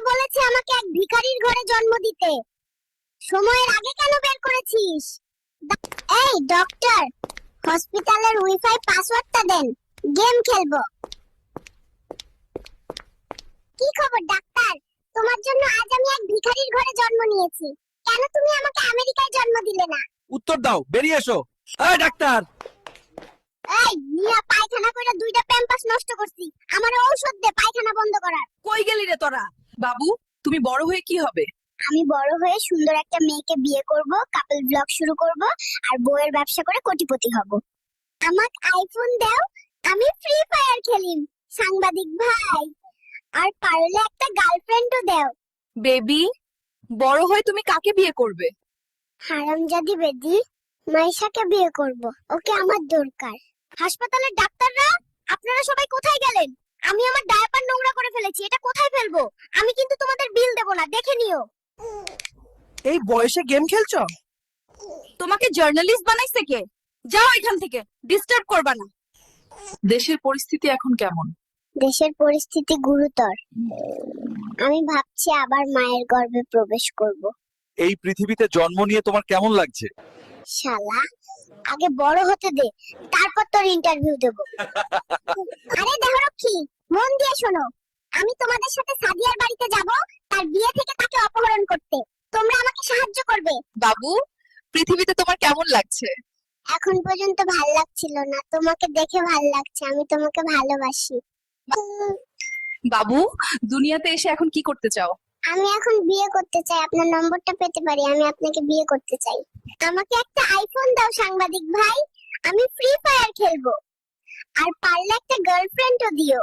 বলেছে আমাকে এক ভিখারির ঘরে জন্ম দিতে। সময়ের আগে কেন বের করেছিস? এই ডক্টর, হসপিটালের ওয়াইফাই পাসওয়ার্ডটা দেন, গেম খেলবো। কি খবর ডাক্তার? তোমার জন্য আজ আমি এক ভিখারির ঘরে জন্ম নিয়েছি। কেন তুমি আমাকে আমেরিকায় জন্ম দিলে না? উত্তর দাও, বেরিয়ে এসো। এই ডাক্তার! এই মিয়া, পায়খানা কইরা দুইটা প্যাম্পাস নষ্ট করছি। আমার ঔষধ দে পায়খানা বন্ধ করার। কই গেলি রে তোরা? বাবু, তুমি বড় হয়ে কি হবে? আমি বড় হয়ে সুন্দর একটা মেয়েকে বিয়ে করব, কাপল ব্লগ শুরু করব, আর বইয়ের ব্যবসা করে কোটিপতি হব। আমাকে আইফোন দাও, আমি ফ্রি ফায়ার খেলিম। সাংবাদিক ভাই, আর পারলে একটা গার্লফ্রেন্ডও দাও। বেবি, বড় হয়ে তুমি কাকে বিয়ে করবে? হারামজাদি বেদি, মাইশাকে বিয়ে করব। ওকে আমার দরকার। হাসপাতালের ডাক্তাররা, আপনারা সবাই কোথায় গেলেন? আমি আমার ডায়াপার নোংরা করে ফেলেছি, এটা কোথায় ফেলবো? আমি কিন্তু তোমাদের বিল দেব না, দেখে নিও। এই বয়সে গেম খেলছো? তোমাকে জার্নালিস্ট বানাইছে কে? যাও এখান থেকে, ডিস্টার্ব করবা না। দেশের পরিস্থিতি এখন কেমন? দেশের পরিস্থিতি গুরুতর। আমি ভাবছি আবার মায়ের গর্ভে প্রবেশ করব। এই পৃথিবীতে জন্ম নিয়ে তোমার কেমন লাগছে? শালা, আগে বড় হতে দে, তারপর তোর ইন্টারভিউ দেব। আরে দেহরক্ষী, মন দিয়ে শোনো। আমি তোমাদের সাথে সাদিয়ার বাড়িতে যাব, তার বিয়ে থেকে তাকে অপহরণ করতে। তোমরা আমাকে সাহায্য করবে। বাবু, পৃথিবীতে তোমার কেমন লাগছে? এখন পর্যন্ত ভাল লাগছিল না, তোমাকে দেখে ভাল লাগছে। আমি তোমাকে ভালোবাসি। বাবু, দুনিয়াতে এসে এখন কি করতে চাও? আমি এখন বিয়ে করতে চাই। আপনার নম্বরটা পেতে পারি? আমি আপনাকে বিয়ে করতে চাই। আমাকে একটা আইফোন দাও সাংবাদিক ভাই, আমি ফ্রি ফায়ার খেলবো। আর পারলে একটা গার্লফ্রেন্ডও দিও।